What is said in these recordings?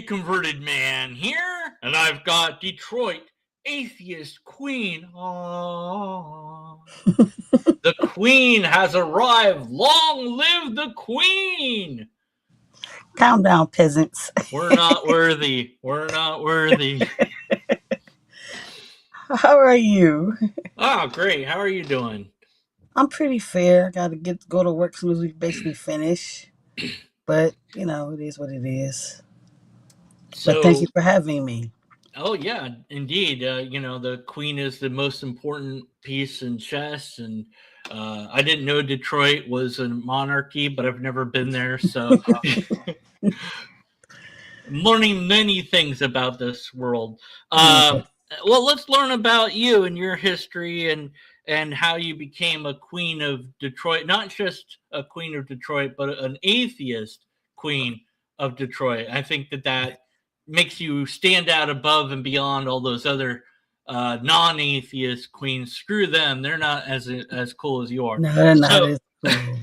converted man here, and I've got Detroit Atheist Queen. Aww. The Queen has arrived. Long live the Queen! Calm down, peasants. We're not worthy. We're not worthy. How are you? Oh, great. How are you doing? I'm pretty fair. Got to go to work as soon as we basically finish. But, it is what it is. But thank So, you for having me. oh yeah, indeed. The Queen is the most important piece in chess, and I didn't know Detroit was a monarchy, but I've never been there, so I'm learning many things about this world. Well, let's learn about you and your history and how you became a queen of Detroit. Not just a queen of Detroit, but an atheist queen of Detroit. I think that makes you stand out above and beyond all those other non-atheist queens. Screw them; they're not as cool as you are. No, they're not So, as cool.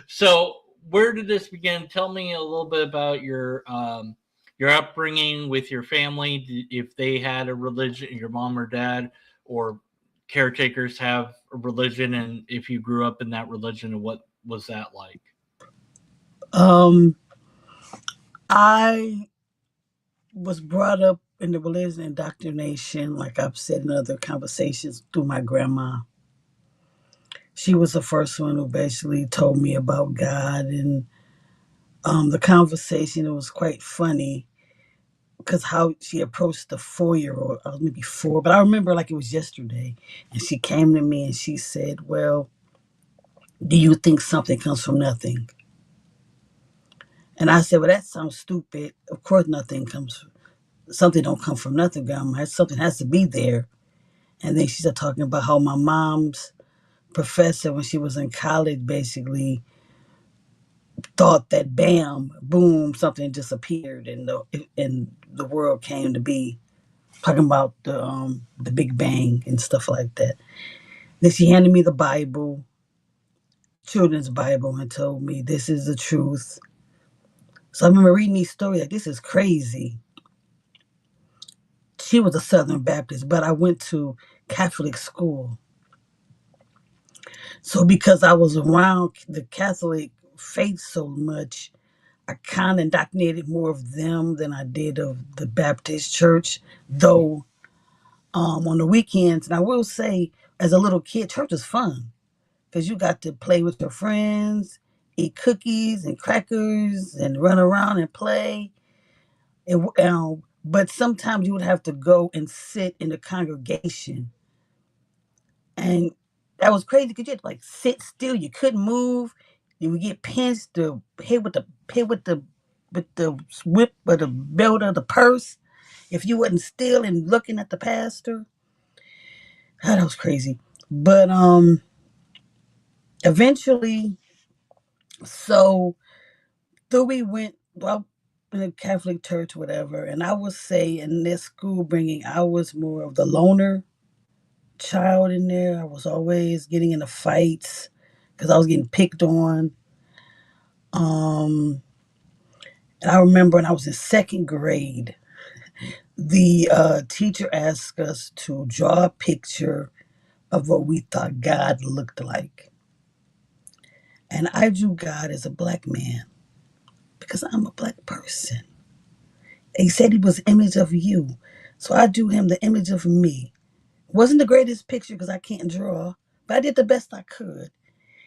so where did this begin? Tell me a little bit about your upbringing with your family, if they had a religion, your mom or dad or caretakers have a religion, and if you grew up in that religion, and what was that like? Um, I was brought up in the religion indoctrination, like I've said in other conversations, through my grandma. She was the first one who basically told me about God, and the conversation, it was quite funny because how she approached the 4-year-old. I was maybe 4, but I remember like it was yesterday. And she came to me and she said, "Well, do you think something comes from nothing?" And I said, "Well, that sounds stupid. Of course something don't come from nothing, Grandma. Something has to be there." And then she started talking about how my mom's professor, when she was in college, basically thought that bam, boom, something just appeared and the world came to be. Talking about the Big Bang and stuff like that. Then she handed me the Bible, children's Bible, and told me this is the truth. So I remember reading these stories like this is crazy. She was a Southern Baptist, but I went to Catholic school. So because I was around the Catholic faith so much, I kind of indoctrinated more of them than I did of the Baptist church. Though on the weekends, and I will say, as a little kid, church was fun because you got to play with your friends, eat cookies and crackers, and run around and play. But sometimes you would have to go and sit in the congregation, and that was crazy because you had to like sit still. You couldn't move. You would get pinched to hit with the whip or the belt or the purse if you wasn't still and looking at the pastor. Oh, that was crazy. But eventually, so though we went well in a Catholic church, whatever, and I would say in this school bringing, I was more of the loner child in there. I was always getting into fights because I was getting picked on. Um, and I remember when I was in second grade, the teacher asked us to draw a picture of what we thought God looked like. And I drew God as a black man because I'm a black person. He said he was the image of you. So I drew him the image of me. Wasn't the greatest picture because I can't draw, but I did the best I could.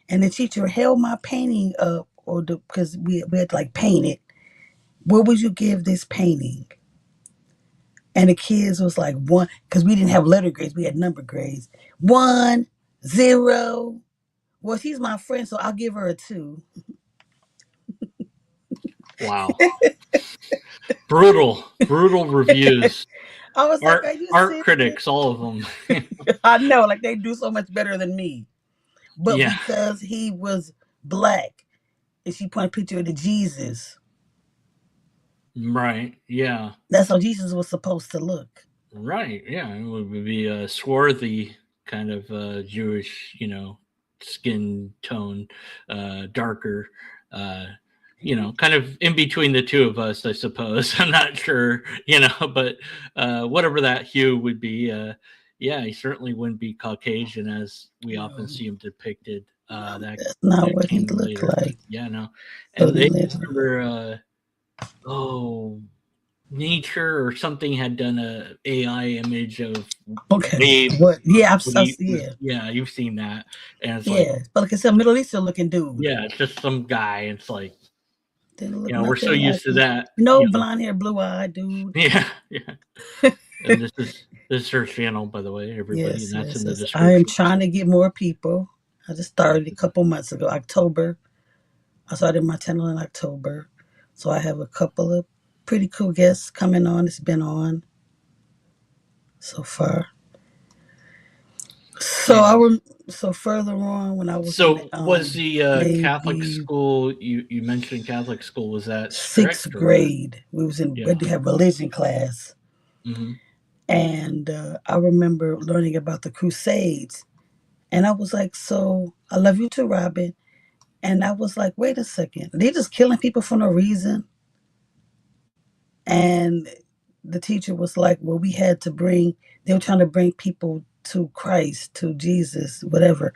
And the teacher held my painting up, because we had to like paint it. What would you give this painting? And the kids was like one, because we didn't have letter grades, we had number grades. 1, 0. Well, she's my friend, so I'll give her a 2. Wow. Brutal reviews. I was like, Art are you art serious? critics, all of them. I know, like they do so much better than me. But Yeah. because he was black, and she pointed a picture of the Jesus, Right. Yeah. that's how Jesus was supposed to look. Right. Yeah. It would be a swarthy kind of Jewish, skin tone, darker. Uh, kind of in between the two of us, I suppose. I'm not sure, but whatever that hue would be, yeah, he certainly wouldn't be Caucasian as we often No, see him depicted. no, That that's not that what he came looked later. like. Yeah, no, So and then they later, remember, oh, Nature or something had done a AI image of okay, Babe. what? Yeah, When he was, yeah, yeah, you've seen that, and it's like, yeah. But like I said, Middle Eastern looking dude. yeah, it's just some guy. It's like, Didn't look we're so nothing like used to him. that, No blonde hair, blue eyed dude. yeah, yeah. And this is her channel, by the way, everybody, and Yes, that's in yes, the yes. I am description. trying to get more people. I just started a couple months ago, October. I started my channel in October. So I have a couple of pretty cool guests coming on. It's been on so far. So I And rem- so further on when I was in so, was the Catholic maybe school, you mentioned Catholic school, was that sixth strict or? grade, we Yeah. had to have religion class, Hmm. and I remember learning about the Crusades, and I was like, "So I love you too, Robin." And I was like, "Wait a second, they just killing people for no reason." And the teacher was like, "Well, we had to bring. They were trying to bring people to Christ, to Jesus, whatever."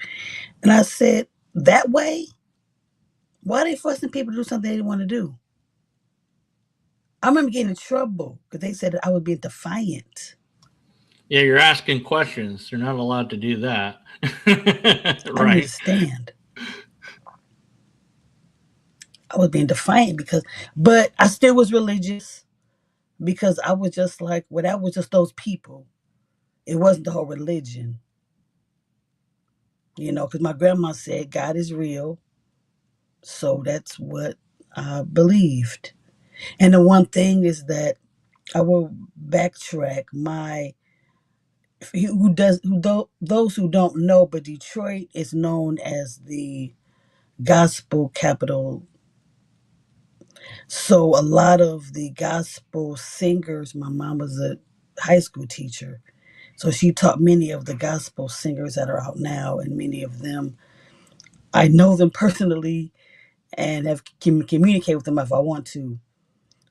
And I said, "That way? Why are they forcing people to do something they didn't want to do?" I remember getting in trouble because they said that I was being defiant. Yeah, you're asking questions. You're not allowed to do that. I didn't Right. understand. I was being defiant but I still was religious because I was just like, well, that was just those people. It wasn't the whole religion, because my grandma said God is real. So that's what I believed. And the one thing is that I will backtrack my those who don't know, but Detroit is known as the gospel capital. So a lot of the gospel singers, my mom was a high school teacher. So she taught many of the gospel singers that are out now, and many of them, I know them personally and can communicate with them if I want to.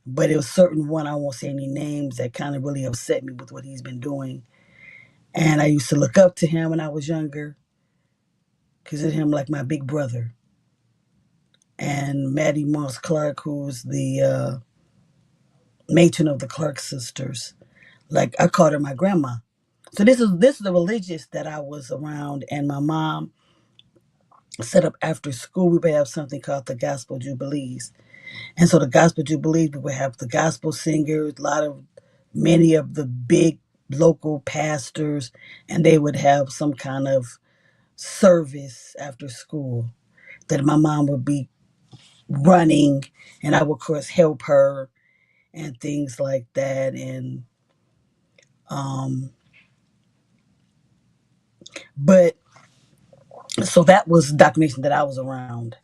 But it was certain one, I won't say any names, that kind of really upset me with what he's been doing. And I used to look up to him when I was younger, consider him like my big brother. And Maddie Moss Clark, who's the matron of the Clark sisters, like I called her my grandma. So this is the religious that I was around, and my mom set up after school. We would have something called the Gospel Jubilees, and so the Gospel Jubilees we would have the gospel singers, many of the big local pastors, and they would have some kind of service after school that my mom would be running, and I would of course help her and things like that. And um, but so that was documentation that I was around.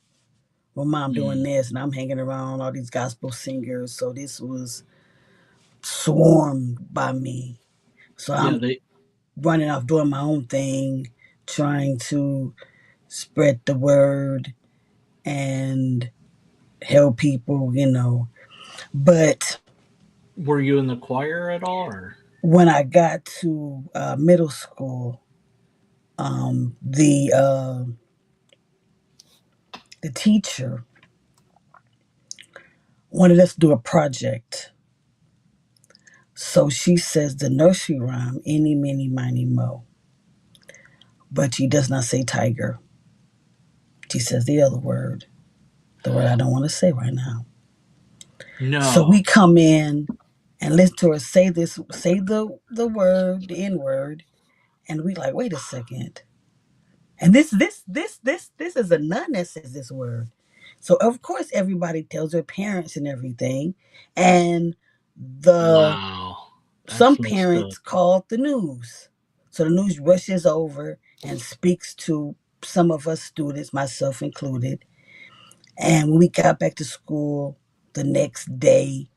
My mom doing Mm. this, and I'm hanging around all these gospel singers. So this was swarmed by me. So Yeah, I'm running off doing my own thing, trying to spread the word and help people. But were you in the choir at all, or? when I got to middle school, the teacher wanted us to do a project. So she says the nursery rhyme, "Any, miny, miny, mo," but she does not say tiger. She says the word I don't want to say right now. So No. we come in and listen to her say the word, the N word, and we like, wait a second. And this is a nun that says this word. So of course everybody tells their parents and everything, and the Wow. some That's messed up. parents called the news. So the news rushes over and speaks to some of us students, myself included. And when we got back to school the next day,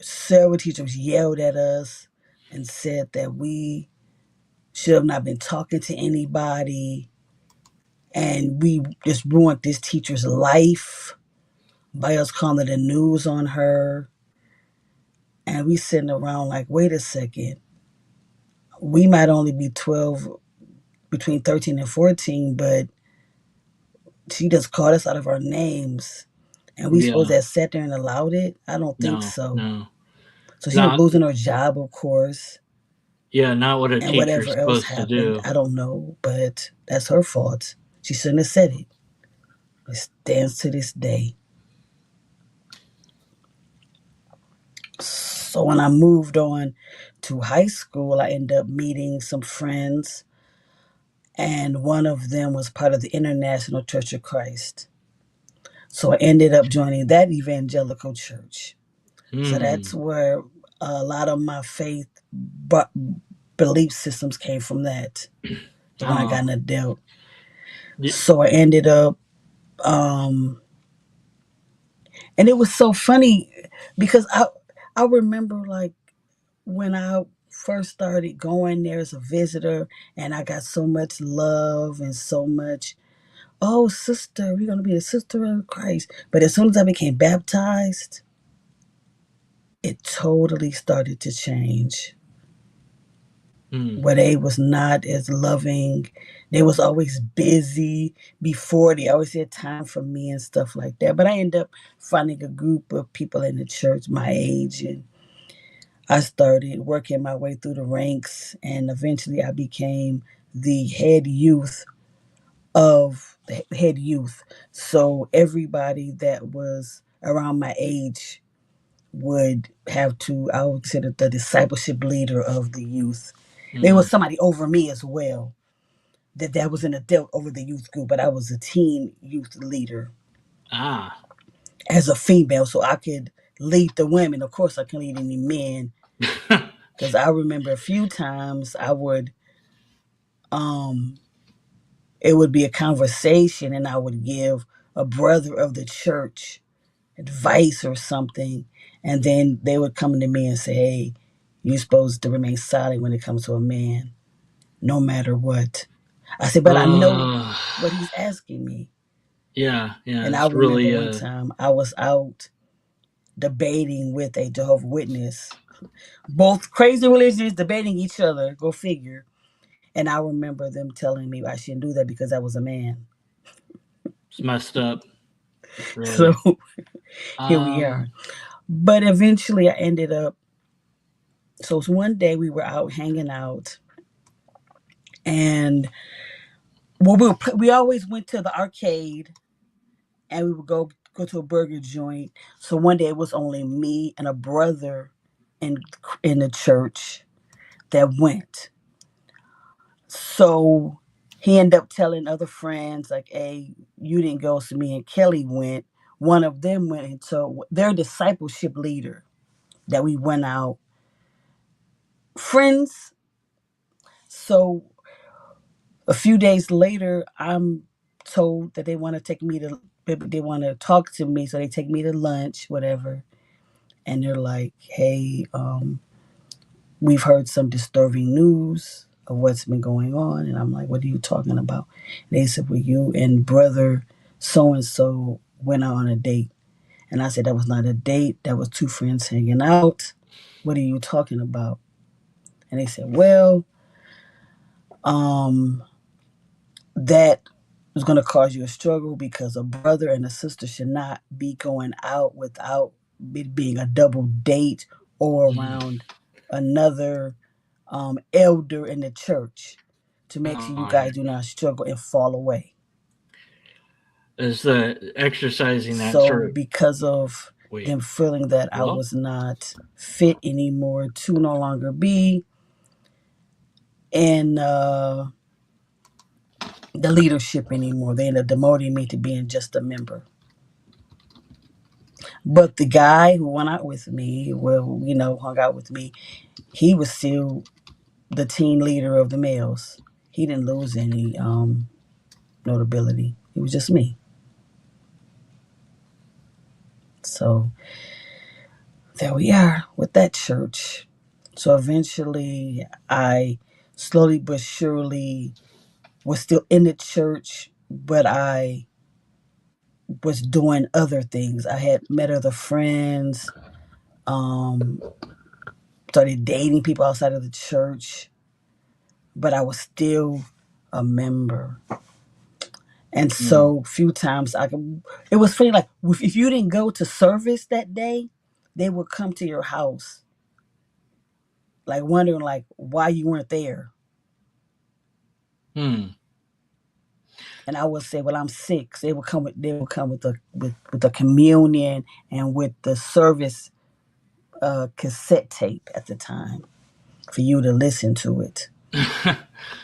several teachers yelled at us and said that we should have not been talking to anybody, and we just ruined this teacher's life. by us calling the news on her. And we sitting around like, wait a second, we might only be 12, between 13 and 14, but she just called us out of our names. And we supposed to Yeah. have sat there and allowed it? I don't think No. so. No. So she was Not. losing her job, of course, Yeah. Not what a and teacher's whatever else supposed to happened, do. I don't know, but that's her fault. She shouldn't have said it. It stands to this day. So when I moved on to high school, I ended up meeting some friends, and one of them was part of the International Church of Christ. So I ended up joining that evangelical church. So that's Hmm. where a lot of my faith but belief systems came from that. When I got Oh. an adult. Y- So I ended up, um, and it was so funny because I remember like when I first started going there as a visitor, and I got so much love and so much, oh sister, we're gonna be a sister of Christ. But as soon as I became baptized, it totally started to change. Hmm. Where they was not as loving. They was always busy before. They always had time for me and stuff like that. But I ended up finding a group of people in the church my age, and I started working my way through the ranks, and eventually I became the head youth of the head youth. So everybody that was around my age would have to, I would consider the discipleship leader of the youth. There Hmm. was somebody over me as well. That was an adult over the youth group, but I was a teen youth leader Ah. as a female, so I could lead the women. Of course, I can lead any men because I remember a few times I would, um, it would be a conversation, and I would give a brother of the church advice or something, and then they would come to me and say, "Hey, you're supposed to remain silent when it comes to a man, no matter what." I said, "But I know uh, what he's asking me." yeah. Yeah. And I It's remember really. one time I was out debating with a Jehovah's Witness. Both crazy religions debating each other, go figure. And I remember them telling me I shouldn't do that because I was a man. It's messed up. So Really. here we are. Um. But eventually I ended up, so it was one day we were out hanging out, and well, we always went to the arcade, and we would go to a burger joint. So one day it was only me and a brother in in the church that went. So he ended up telling other friends, like, hey, you didn't go, so me and Kelly went. One of them went, and so their discipleship leader that we went out, friends. So a few days later, I'm told that they want to take me to, they want to talk to me, so they take me to lunch, whatever. And they're like, hey, we've heard some disturbing news of what's been going on. And I'm like, what are you talking about? And they said, well, you and brother so and so went out on a date. And I said, that was not a date. That was two friends hanging out. What are you talking about? And they said, well, um, that was going to cause you a struggle because a brother and a sister should not be going out without it being a double date or mm, around another elder in the church to make sure you I guys hear do you. not struggle and fall away. Is the exercising that So, sort of. because of Wait. them feeling that I Hello. was not fit anymore to no longer be in the leadership anymore, they ended up demoting me to being just a member. But the guy who went out with me, well, hung out with me, he was still the team leader of the males. He didn't lose any notability. It was just me. So there we are with that church. So eventually, I slowly but surely was still in the church, but I was doing other things. I had met other friends, um, started dating people outside of the church, but I was still a member. And Mm. so, few times it was funny. Like if you didn't go to service that day, they would come to your house, like wondering like why you weren't there. Hmm. And I would say, "Well, I'm sick." So they would come with the communion and with the service cassette tape at the time for you to listen to it,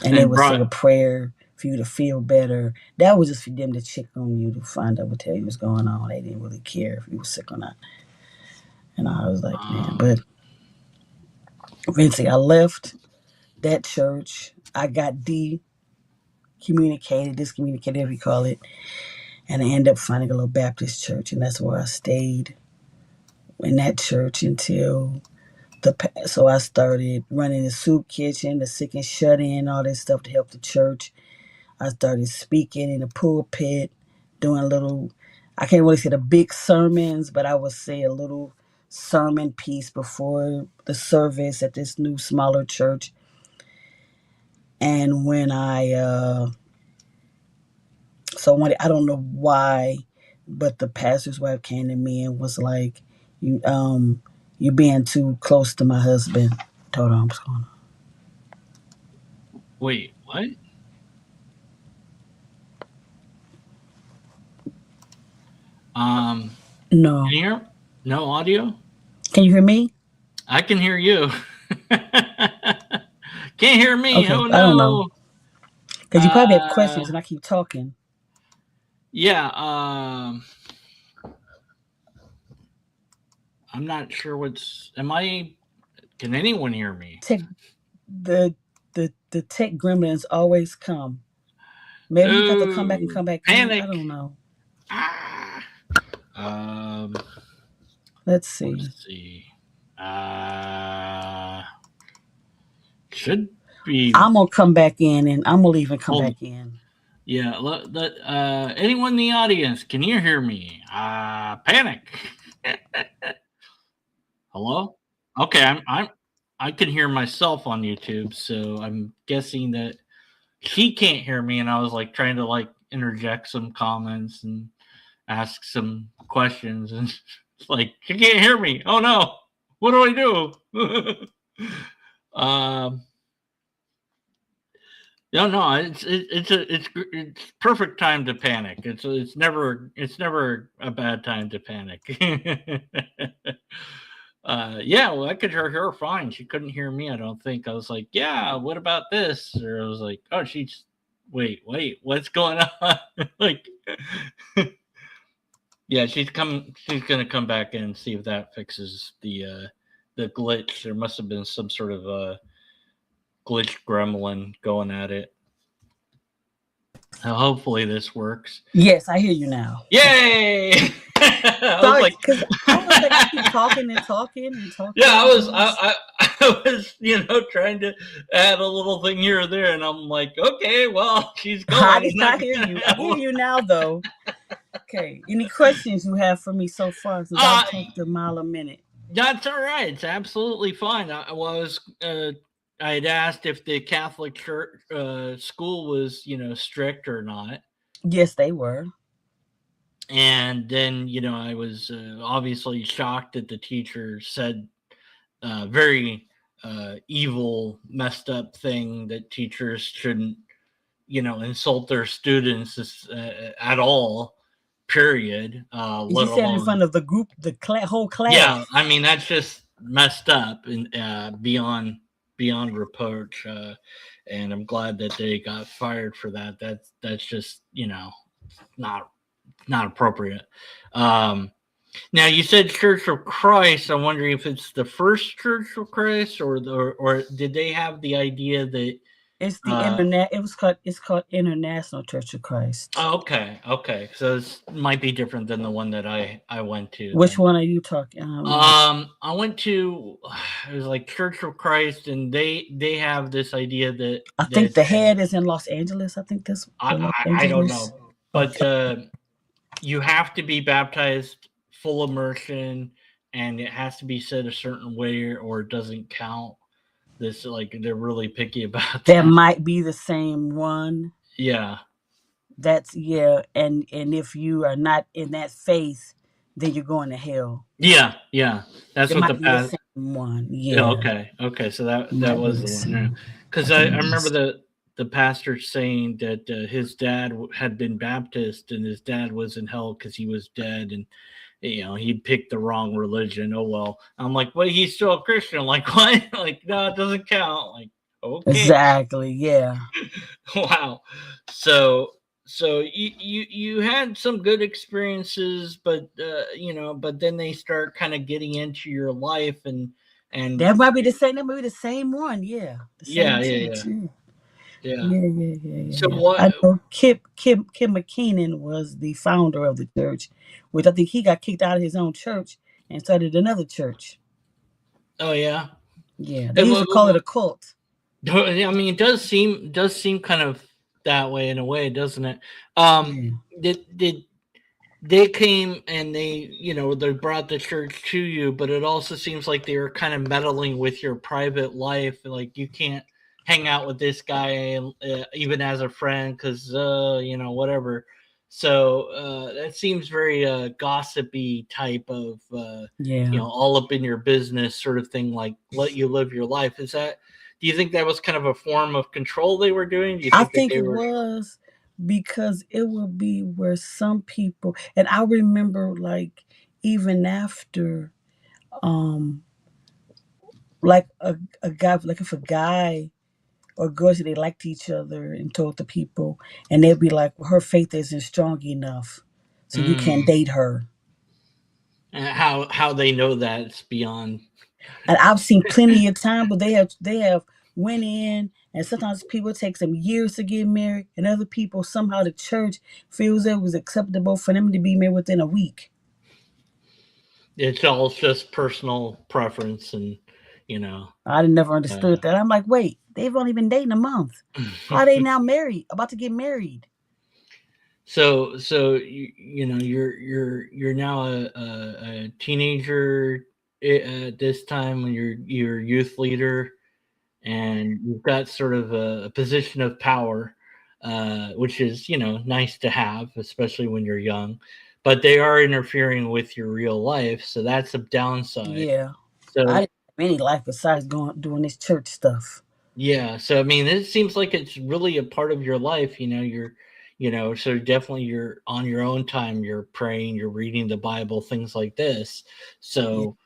and they And would say brought. a prayer for you to feel better. That was just for them to check on you to find out what the hell was going on. They didn't really care if you were sick or not. And I was like, man, Um. but eventually I left that church. I got discommunicated, whatever you call it, and I ended up finding a little Baptist church, and that's where I stayed in that church until so I started running the soup kitchen, the sick and shut in, all this stuff to help the church. I started speaking in the pulpit, doing a little, I can't really say the big sermons, but I would say a little sermon piece before the service at this new smaller church. And when I don't know why, but the pastor's wife came to me and was like, you being too close to my husband. Hold on, what's going on? Wait. What? Um. No. Can you hear? No audio. Can you hear me? I can hear you. Can't hear me. Okay, Oh I don't know. no. Because you probably have Uh. questions and I keep talking. Yeah. I'm not sure what's. Am I? Can anyone hear me? Tech, the tech gremlins always come. Maybe you got to come back and Oh, come back in. I panic. don't know. Ah. Um. Let's see. Let's see. Uh. Should be. I'm gonna come back in and I'm gonna leave and come Hold. back in. Yeah. Anyone in the audience, can you hear me? Panic. Hello. Okay. I can hear myself on YouTube, so I'm guessing that she can't hear me, and I was like trying to like interject some comments and ask some questions, and it's like she can't hear me. Oh no, what do I do? um, no, it's perfect time to panic. It's never a bad time to panic. Yeah, well, I could hear her fine. She couldn't hear me, I don't think. I was like, yeah, what about this? Or I was like, oh, wait, what's going on? Like, yeah, she's gonna come back in and see if that fixes the glitch. There must have been some sort of glitch gremlin going at it. Hopefully this works. Yes, I hear you now. Yay! I was Sorry, like, because I was like, I keep talking and talking and talking. yeah, I was, trying to add a little thing here or there, and I'm like, okay, well, she's gone. I hear you. I hear you now, though. Okay. Any questions you have for me so far? Since I've talked a mile a minute. That's all right. It's absolutely fine. I had asked if the Catholic Church school was, strict or not. Yes, they were. And then, I was obviously shocked that the teacher said very evil, messed up thing that teachers shouldn't, insult their students at all. Period. She Let said in alone, front of the group, whole class. yeah. I mean, that's just messed up and beyond reproach. And I'm glad that they got fired for that. That's just not appropriate. Now you said Church of Christ. I'm wondering if it's the first Church of Christ, or did they have the idea that it's the internet? It's called International Church of Christ. Oh, okay. So this might be different than the one that I went to. Which one are you talking? I went to, it was like Church of Christ, and they have this idea that I think the head is in Los Angeles. I think that's I don't know, but you have to be baptized full immersion, and it has to be said a certain way, or it doesn't count. This like they're really picky about That that. might be the same one. Yeah, That's yeah, and if you are not in that faith, then you're going to hell. yeah, yeah. That's It what the might be the past. same one. Yeah, Yeah, okay, okay. So it that might be was the the one. Yeah, same. I because I think remember it's the pastor saying that his dad had been Baptist, and his dad was in hell because he was dead, and he'd picked the wrong religion. Oh well. I'm like, well, he's still a Christian. Like what? Like no, it doesn't count. Like okay. exactly yeah. Wow. So you had some good experiences, but but then they start kind of getting into your life, and That might be the same. That might be the same one. Yeah, the yeah, same yeah, church. yeah, Yeah, yeah. yeah, yeah, yeah, yeah. So Yeah. what? I know Kim McKeenan was the founder of the church, which I think he got kicked out of his own church and started another church. Oh yeah. Yeah, they It, used to call it a cult. I mean, it does seem kind of that way in a way, doesn't it? Um, Yeah. did they came and they brought the church to you, but it also seems like they were kind of meddling with your private life. Like you can't hang out with this guy even as a friend because whatever. So that seems very gossipy type of Yeah. all up in your business sort of thing. Like let you live your life. Is that? Do you think that was kind of a form of control they were doing? Do you I think that think they it were? was because it would be where some people, and I remember like even after, um, like a guy, like if a guy or girls they liked each other and told the people, and they'd be like, well, her faith isn't strong enough, so you can't Mm, date her. how they know that it's beyond. And I've seen plenty of time, but they have went in, and sometimes people take some years to get married, and other people somehow the church feels it was acceptable for them to be married within a week. It's all just personal preference, and you know. I never Uh, understood that. I'm like, wait, they've only been dating a month. How are they now married? About to get married? so you're now a teenager at this time when you're youth leader, and you've got sort of a position of power, which is nice to have, especially when you're young. But they are interfering with your real life, so that's a downside. Yeah. I So didn't have any life besides going doing this church stuff. yeah, so I mean, it seems like it's really a part of your life. So definitely you're on your own time. You're praying, you're reading the Bible, things like this. Yeah. So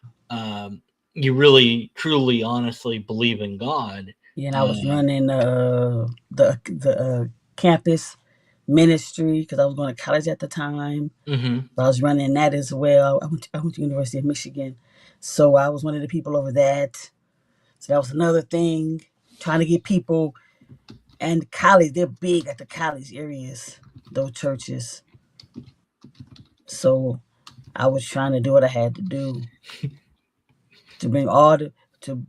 you really, truly, honestly believe in God. Yeah, and I Uh, was running the campus ministry because I was going to college at the time. hmm I was running that as well. I went to University of Michigan, so I was one of the people over that. So that was another thing, trying to get people and college. They're big at the college areas, those churches. So I was trying to do what I had to do to bring all the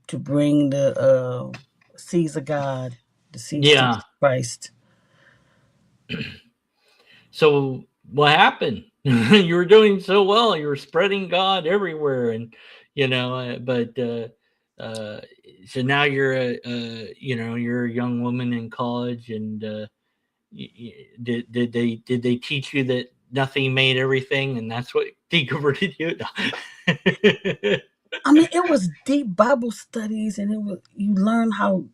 to bring the seeds of God, the seeds to Yeah. Christ. So what happened? You were doing so well. You were spreading God everywhere, and but uh, so now you're you're a young woman in college, and did they teach you that nothing made everything, and that's what deconverted you? No. I mean, it was deep Bible studies, and it was you learn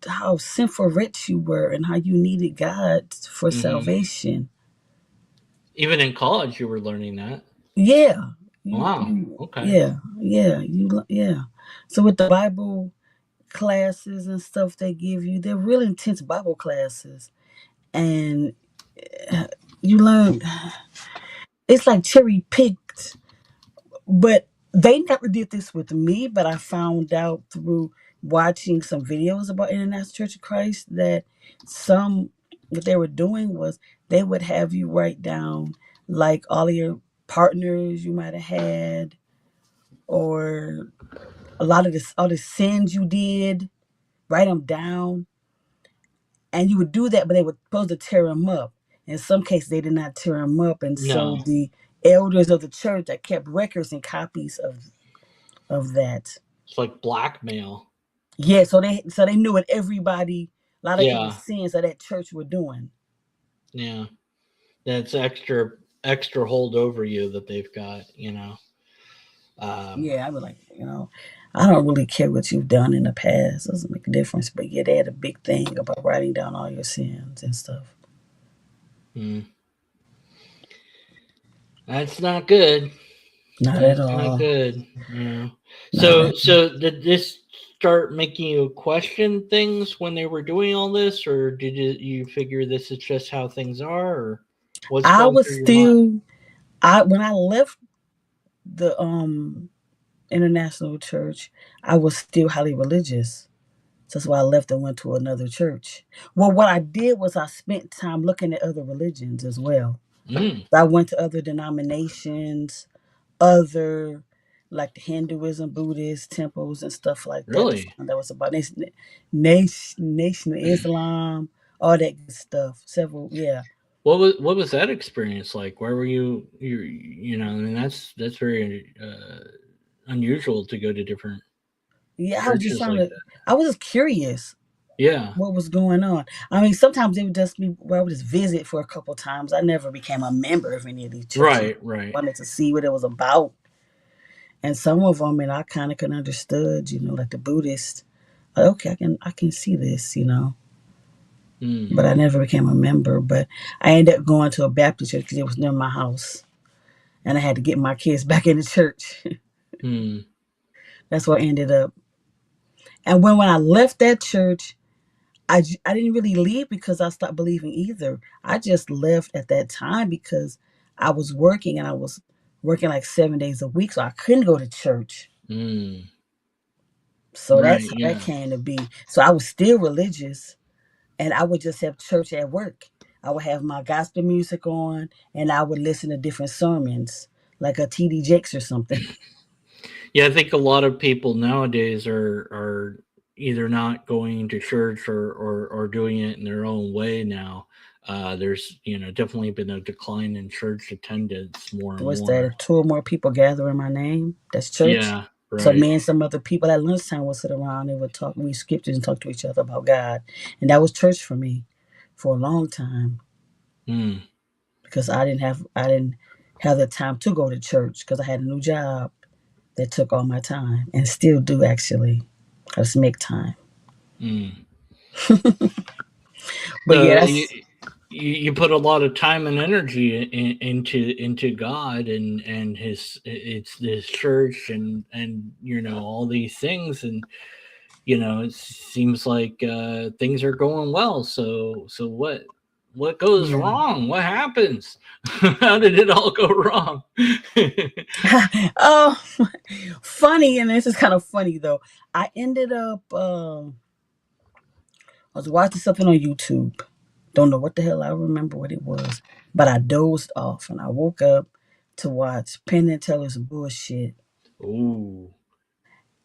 how sinful rich you were and how you needed God for hmm salvation. Even in college, you were learning that. Yeah, Wow. Okay. yeah. So with the Bible classes and stuff they give you, they're real intense Bible classes, and you learn. It's like cherry picked. But they never did this with me, but I found out through watching some videos about International Church of Christ that some what they were doing was they would have you write down like all of your partners you might have had or a lot of this all the sins you did, write them down, and you would do that, but they were supposed to tear them up. In some cases, they did not tear them up, and so No. elders of the church that kept records and copies of that. It's like blackmail. Yeah, so they knew what everybody, a lot of people's Yeah, sins of that church were doing. yeah. That's extra hold over you that they've got. Um, Yeah, I was like, I don't really care what you've done in the past. It doesn't make a difference. But yeah, they had a big thing about writing down all your sins and stuff. hmm. That's not good. Not at That's not all. good. Not So at did this start making you question things when they were doing all this, or did you figure this is just how things are, or what's I going was through your mind? still I when I left the international church, I was still highly religious. So that's why I left and went to another church. Well, what I did was I spent time looking at other religions as well. Mm, I went to other denominations, other like the Hinduism, Buddhist temples and stuff like that. To really? find out what's about nation of Islam, all that good stuff. Several, yeah, What was that experience like? Where were I mean, that's very unusual to go to different yeah. I was just churches trying like to. that. I was just curious Yeah. what was going on. I mean, sometimes it would just be where I would just visit for a couple times. I never became a member of any of these churches. Right. Right. Wanted to see what it was about, and some of them, and I kind of could understood, like the Buddhist. Okay, I can see this. Mm, But I never became a member. But I ended up going to a Baptist church because it was near my house, and I had to get my kids back in the church. mm, That's where I ended up. And when I left that church, I didn't really leave because I stopped believing either. I just left at that time because I was working and I was working like 7 days a week, so I couldn't go to church. mm. So Right. that's how that Yeah. came to be. So I was still religious, and I would just have church at work. I would have my gospel music on, and I would listen to different sermons, like a TD Jakes or something. Yeah, I think a lot of people nowadays are either not going to church or doing it in their own way now. There's definitely been a decline in church attendance more and What's that? more. If two or more people gather in my name, that's church. Yeah, So right. me and some other people at lunchtime would sit around and would talk, read scriptures and talk to each other about God, and that was church for me for a long time Mm, because I didn't have the time to go to church because I had a new job that took all my time and still do actually. I just make time. mm. But yeah, So that's you put a lot of time and energy into God and his church and all these things, and it seems like things are going well. So what goes yeah. wrong? What happens? How did it all go wrong? Oh, funny, and this is kind of funny though. I ended up. I was watching something on YouTube. Don't know what the hell I remember what it was, but I dozed off and I woke up to watch Penn and Teller's bullshit, Ooh.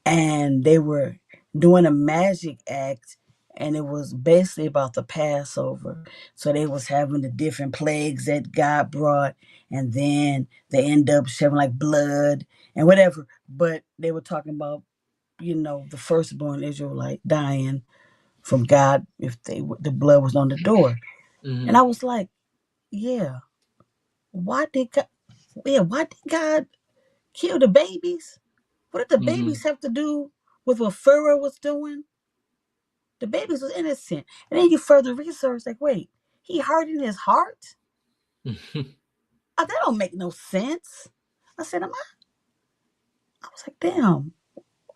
and they were doing a magic act, and it was basically about the Passover. So they was having the different plagues that God brought, and then they end up shedding like blood and whatever. But they were talking about the firstborn Israelite dying from God if the blood was on the door. And I Hmm. was like, yeah, why did God, why did God kill the babies? What did the babies Hmm. have to do with what Pharaoh was doing? The babies was innocent. And then you further research, like, wait, he hardened his heart? That don't make no sense. I said, I was like, damn,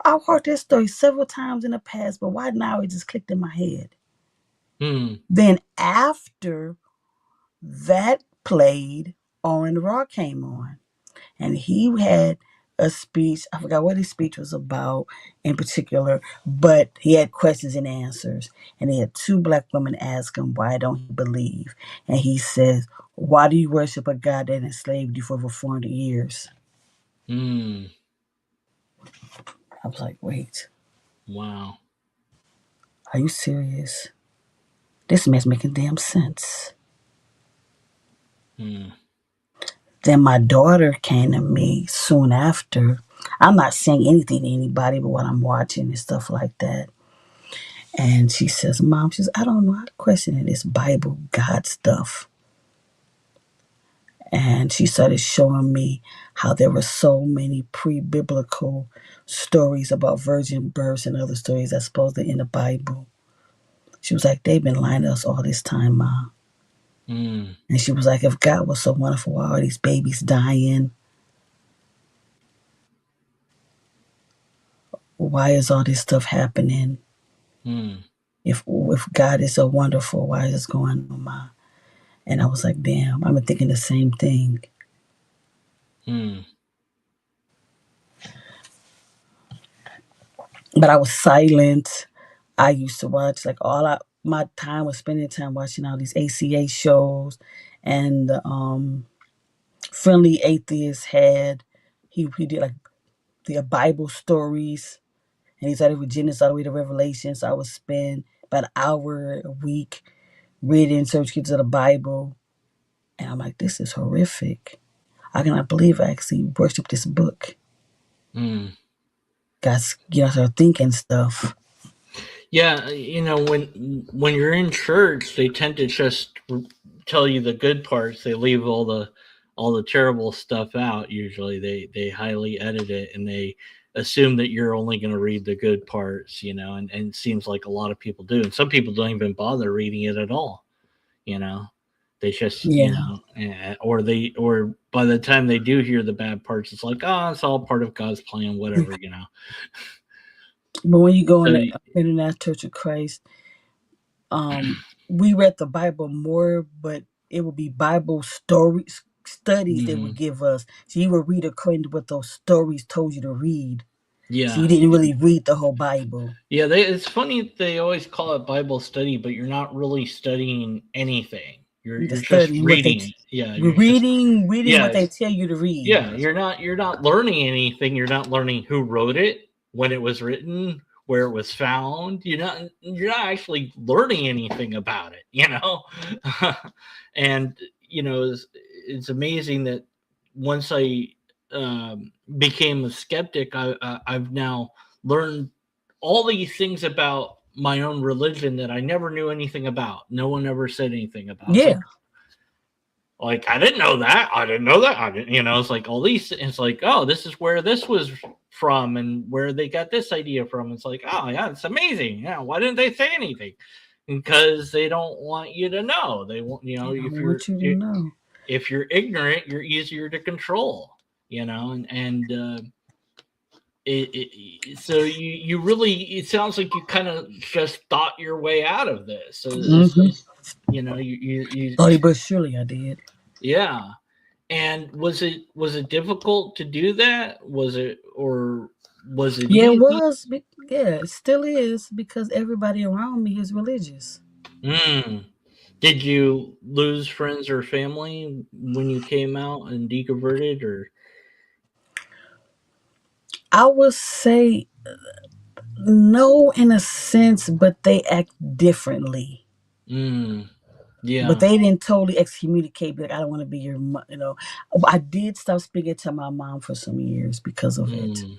I've heard this story several times in the past, but why now it just clicked in my head? Hmm. Then after that played, Owen Raw came on. And he had a speech. I forgot what his speech was about in particular, but he had questions and answers. And he had two black women ask him, why don't he believe? And he says, why do you worship a God that enslaved you for over 400 years? Hmm. I was like, wait, Wow. are you serious? This man's making damn sense. Hmm. Then my daughter came to me soon after. I'm not saying anything to anybody but what I'm watching and stuff like that. And she says, Mom, she says, I don't know how to question this Bible God stuff. And she started showing me how there were so many pre-biblical stories about virgin births and other stories that's supposed to in the Bible. She was like, they've been lying to us all this time, Mom. Mm. And she was like, if God was so wonderful, why are these babies dying? Why is all this stuff happening? Mm. If God is so wonderful, why is this going on, Mom? And I was like, damn, I've been thinking the same thing. Mm. But I was silent. I used to watch like my time was spending time watching all these ACA shows, and Friendly Atheist had he did like the Bible stories, and he started with Genesis all the way to Revelation. So I would spend about an hour a week reading search kids of the Bible, and I'm like, this is horrific. I cannot believe I actually worship this book. Mm. Guys, start thinking stuff. Yeah, when you're in church, they tend to just tell you the good parts. They leave all the terrible stuff out. Usually, they highly edit it, and they assume that you're only going to read the good parts. And it seems like a lot of people do, and some people don't even bother reading it at all. You know, they just Yeah. or by the time they do hear the bad parts, it's like, oh, it's all part of God's plan, whatever. But when you go in So the International Church of Christ, we read the Bible more, but it would be Bible stories, studies they would mhm. give us. So you would read according to what those stories told you to read. So you Yeah. didn't really read the whole Bible. Yeah, it's funny they always call it Bible study, but you're not really studying anything. You're You're just just studying what reading it. Yeah, we're you're just reading what yeah, they tell you to read. yeah, you're not learning anything. You're not learning who wrote it, when it was written, where it was found. You're not actually learning anything about it. And it's amazing that once I became a skeptic, I've now learned all these things about my own religion that I never knew anything about. No one ever said anything about. It's Yeah. like I didn't know that. I didn't know that. I didn't. It's like all these. It's like, oh, this is where this was from, and where they got this idea from. It's like, oh yeah, it's amazing. Yeah, why didn't they say anything? Because they don't want you to know. They want They don't want you to know. if you're ignorant, you're easier to control. So you really, it sounds like you kind of just thought your way out of this. So Mm-hmm. Slowly but surely I did. yeah. And was it difficult to do that? Was it Yeah, it easy? was. Yeah, it still is because everybody around me is religious. Mm. Did you lose friends or family when you came out and deconverted, or? I would say no, in a sense, but they act differently. Mm. But Yeah. they didn't totally excommunicate me. Like, I don't want to be your, I did stop speaking to my mom for some years because of it, Mm.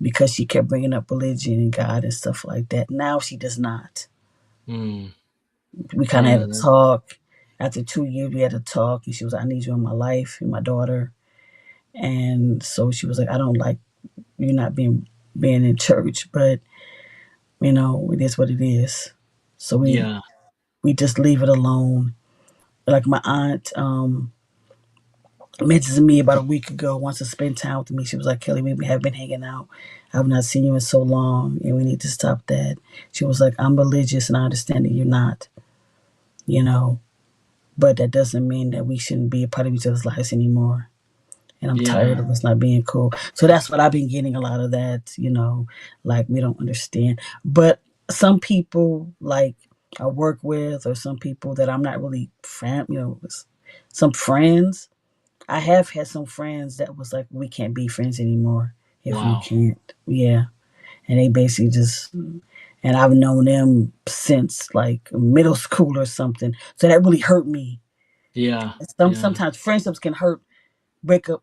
because she kept bringing up religion and God and stuff like that. Now she does not. Mm. We kind of had Yeah. a talk. After 2 years, we had a talk, and she was like, I need you in my life and my daughter. And so she was like, I don't like you not being in church, but it is what it is. So Yeah. we just leave it alone. Like my aunt messaged me about a week ago, wants to spend time with me. She was like, Kelly, we have been hanging out. I've not seen you in so long, and we need to stop that. She was like, I'm religious, and I understand that you're not, you know, but that doesn't mean that we shouldn't be a part of each other's lives anymore. And I'm tired Yeah. of us not being cool. So that's what I've been getting a lot of that, like we don't understand. But some people, like I work with, or some people that I'm not really some friends. I have had some friends that was like, we can't be friends anymore if you Wow. can't. Yeah. And they basically just, and I've known them since like middle school or something. So that really hurt me. Yeah. Some Yeah. sometimes friendships can hurt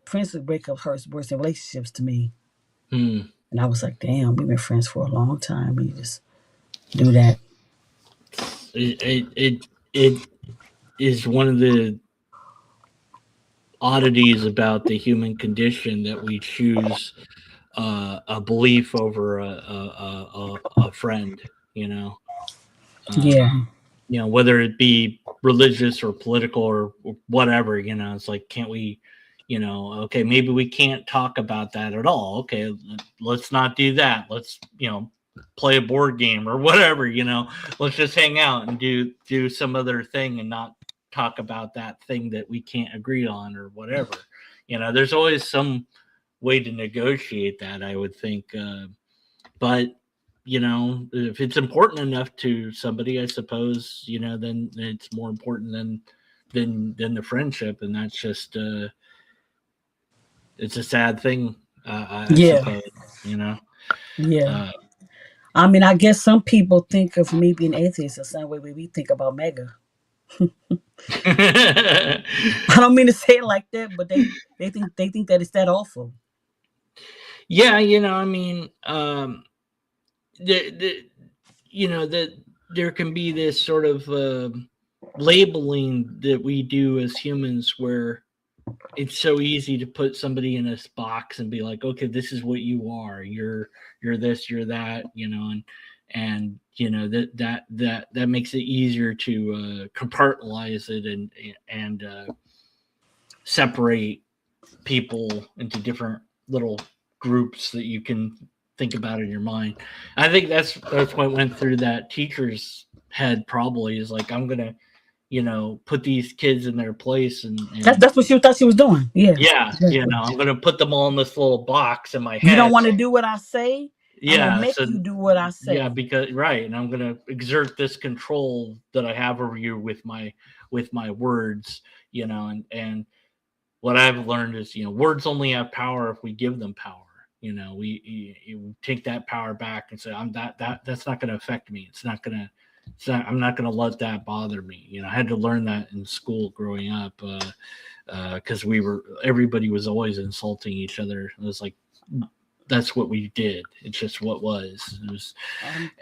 friends with breakups hurts worse than relationships to me. Hmm. And I was like, damn, we've been friends for a long time. You just do that. It is one of the oddities about the human condition that we choose a belief over a friend. Yeah. Um, whether it be religious or political or whatever. It's like, can't we? Okay, maybe we can't talk about that at all. Okay, let's not do that. Let's play a board game or whatever. Let's just hang out and do some other thing and not talk about that thing that we can't agree on or whatever. There's always some way to negotiate that, I would think. But if it's important enough to somebody, I suppose, then it's more important than the friendship, and that's just it's a sad thing, I Yeah. suppose. Yeah. Uh, I mean, I guess some people think of me being atheist the same way we think about Mega. I don't mean to say it like that, but they think that it's that awful. yeah, I mean, the that there can be this sort of labeling that we do as humans where it's so easy to put somebody in this box and be like, okay, this is what you are. You're this, you're that, and that makes it easier to compartmentalize it and separate people into different little groups that you can think about in your mind. I think that's what went through that teacher's head, probably, is like, I'm gonna put these kids in their place That's what she thought she was doing. Yeah. yeah, Exactly. I'm gonna put them all in this little box in my You don't head. want to do what I say? I'm gonna Yeah, make so you do what I yeah, say. because right, and I'm gonna exert this control that I have over you with my words, and what I've learned is, words only have power if we give them power. We take that power back and say, I'm that's not going to affect me. I'm not going to let that bother me. I had to learn that in school growing up, because everybody was always insulting each other. It was like, that's what we did. It's just what was. It was, I'm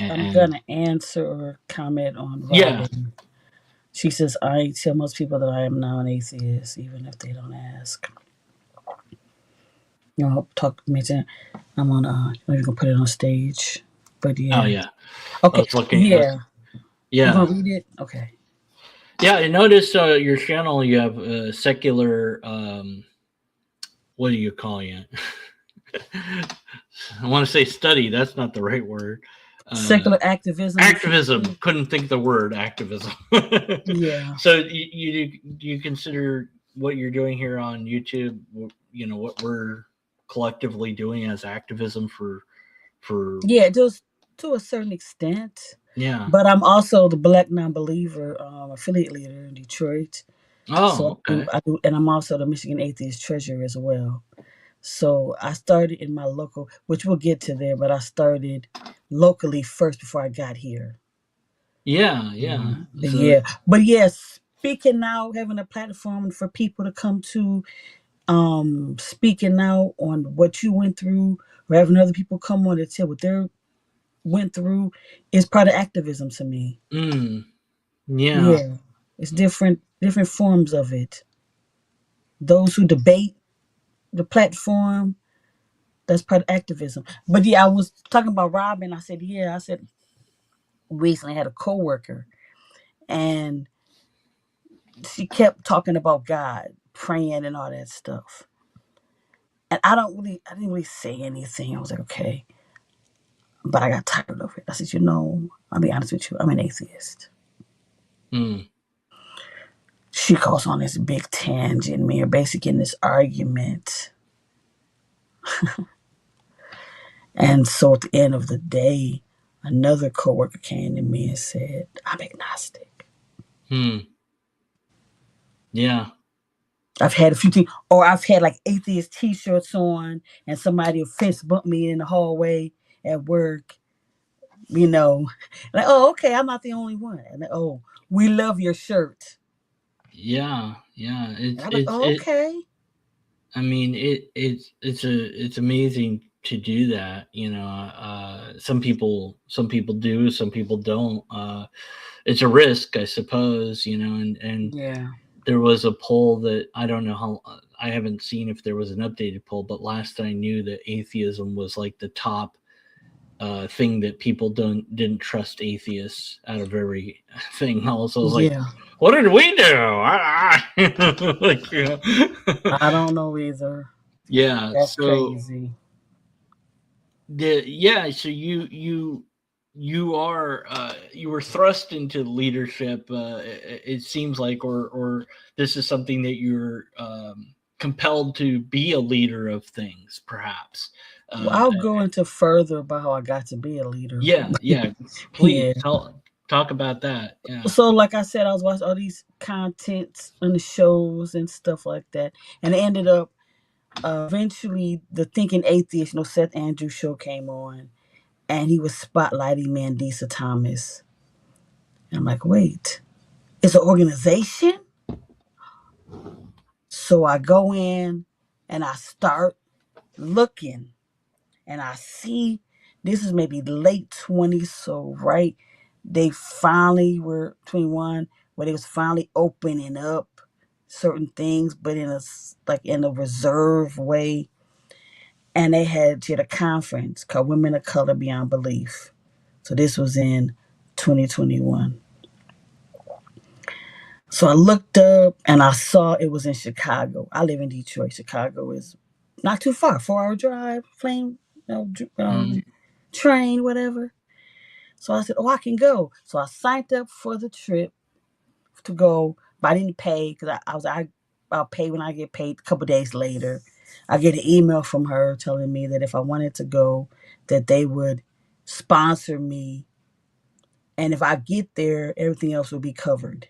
and gonna answer or comment on yeah, Robin. She says, I tell most people that I am now an atheist, even if they don't ask. Talk to me. I'm on, I'm even going to put it on stage. But oh yeah. yeah, I Okay. was looking. Yeah. You Yeah, going to read it? Okay. yeah. I noticed your channel. You have secular. What are you calling it? I want to say study. That's not the right word. Secular activism. Activism. Couldn't think the word activism. Yeah. So do you consider what you're doing here on YouTube? What we're collectively doing as activism for Yeah, just to a certain extent. yeah. But I'm also the Black Non-Believer affiliate leader in Detroit. So Oh, okay. I do, and I'm also the Michigan Atheist Treasurer as well. So I started in my local, which we'll get to there, but I started locally first before I got here. Yeah, yeah. But So yeah, but yes, speaking now, having a platform for people to come to, speaking out on what you went through, or having other people come on to tell what they went through is part of activism to me. yeah. Yeah, it's different forms of it. Those who debate the platform, that's part of activism. But yeah, I was talking about Robin. I said, yeah, I said recently I had a coworker and she kept talking about God, praying and all that stuff. And I didn't really say anything. I was like, okay. But I got tired of it. I said, I'll be honest with you, I'm an atheist. Mm. She goes on this big tangent, me are basically in this argument. And so at the end of the day, another coworker came to me and said, I'm agnostic. Hmm. Yeah. I've had a few things, or I've had like atheist T-shirts on, and somebody will fist bump me in the hallway at work. Like, oh, okay, I'm not the only one. And oh, we love your shirt. Yeah. Yeah. And It's I'm like, it's oh, it okay. I mean, it's amazing to do that. Some people do, some people don't. It's a risk, I suppose. And Yeah. there was a poll that I don't know how. I haven't seen if there was an updated poll, but last I knew that atheism was like the top thing that people didn't trust atheists out of every thing. Also, I was like, Yeah. what did we do? Like, I don't know either. yeah. That's So crazy. so you were thrust into leadership. It seems like, or this is something that you're compelled to be a leader of things, perhaps. Well, Uh, I'll go into further about how I got to be a leader. yeah. Please Yeah. talk about that. Yeah. So, like I said, I was watching all these contents and the shows and stuff like that, and it ended up eventually the Thinking Atheist, Seth Andrews show came on, and he was spotlighting Mandisa Thomas. And I'm like, wait, it's an organization? So I go in and I start looking, and I see this is maybe late 20s, so right, they finally were 21, where they was finally opening up certain things, but in a reserved way. And they had a conference called Women of Color Beyond Belief. So this was in 2021. So I looked up and I saw it was in Chicago. I live in Detroit. Chicago is not too far, 4 hour drive, plane, Mm, train, whatever. So I said, "Oh, I can go." So I signed up for the trip to go, but I didn't pay because I was I'll pay when I get paid. A couple days later, I get an email from her telling me that if I wanted to go, that they would sponsor me, and if I get there, everything else will be covered.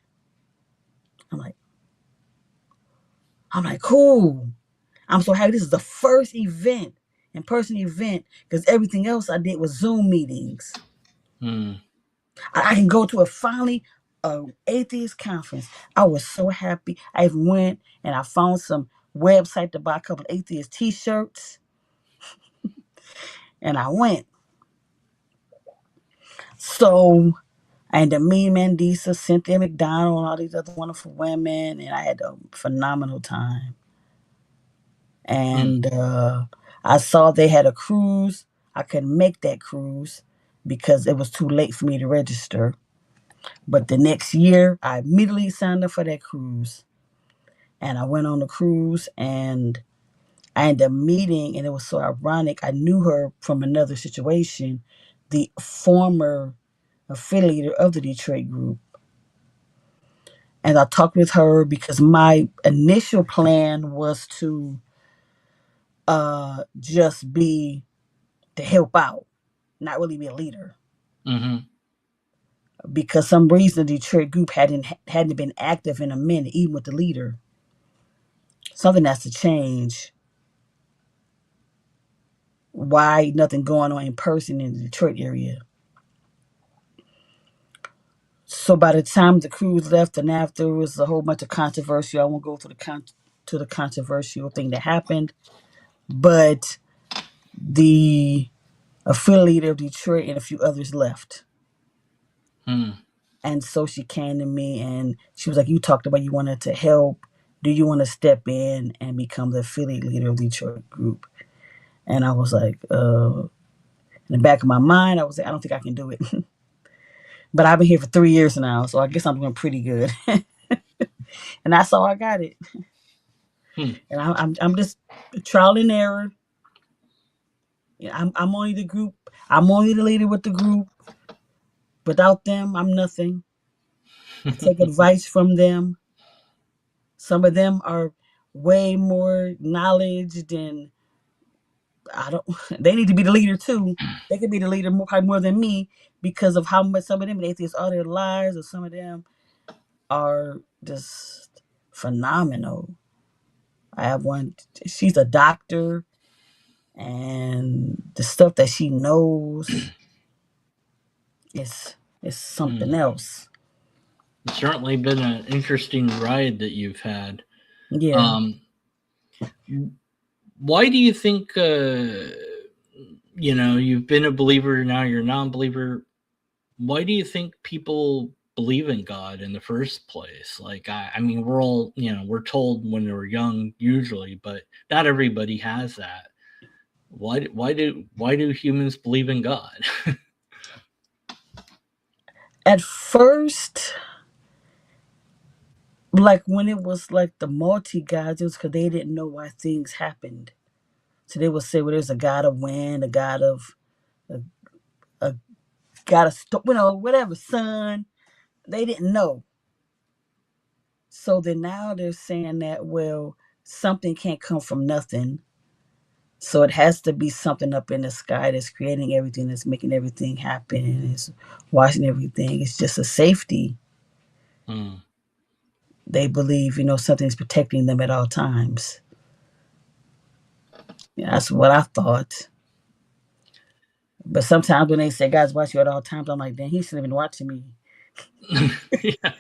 I'm like, cool. I'm so happy. This is the first event, in person event, because everything else I did was Zoom meetings. mm, I can go to a atheist conference. I was so happy. I even went and I found some website to buy a couple of atheist T-shirts, and I went. So and the me, Mandisa, Cynthia McDonald, and all these other wonderful women, and I had a phenomenal time. mm, And I saw they had a cruise. I couldn't make that cruise because it was too late for me to register. But the next year, I immediately signed up for that cruise. And I went on the cruise and I ended up meeting, and it was so ironic. I knew her from another situation, the former affiliate of the Detroit group. And I talked with her because my initial plan was to just be to help out, not really be a leader. mm-hmm. Because some reason the Detroit group hadn't been active in a minute, even with the leader. Something has to change. Why nothing going on in person in the Detroit area? So by the time the cruise left, and after, it was a whole bunch of controversy. I won't go to the controversial thing that happened, but the affiliate of Detroit and a few others left. Mm, And so she came to me and she was like, "You talked about you wanted to help. Do you want to step in and become the affiliate leader of the Detroit group?" And I was like, in the back of my mind, I was like, "I don't think I can do it." But I've been here for 3 years now, so I guess I'm doing pretty good. And that's how I got it. mm. And I'm just trial and error. I'm only the group. I'm only the leader with the group. Without them, I'm nothing. I take advice from them. Some of them are way more knowledge than I don't. They need to be the leader too. They could be the leader probably more than me because of how much some of them atheists are their lives, or some of them are just phenomenal. I have one. She's a doctor, and the stuff that she knows is something Mm. else. It's certainly been an interesting ride that you've had. Yeah. Um, Why do you think, you've been a believer, now you're a non-believer? Why do you think people believe in God in the first place? Like, I mean, we're all, we're told when we're young, usually, but not everybody has that. Why do humans believe in God? At first, like when it was like the multi gods, it was because they didn't know why things happened. So they would say, well, there's a god of wind, a god of a, a god of whatever, sun. They didn't know. So then now they're saying that, well, something can't come from nothing. So it has to be something up in the sky that's creating everything, that's making everything happen, and is watching everything. It's just a safety. Hmm. They believe, something's protecting them at all times. Yeah, that's what I thought. But sometimes when they say God's watching you at all times, I'm like, dang, he's not even watching me. Yeah.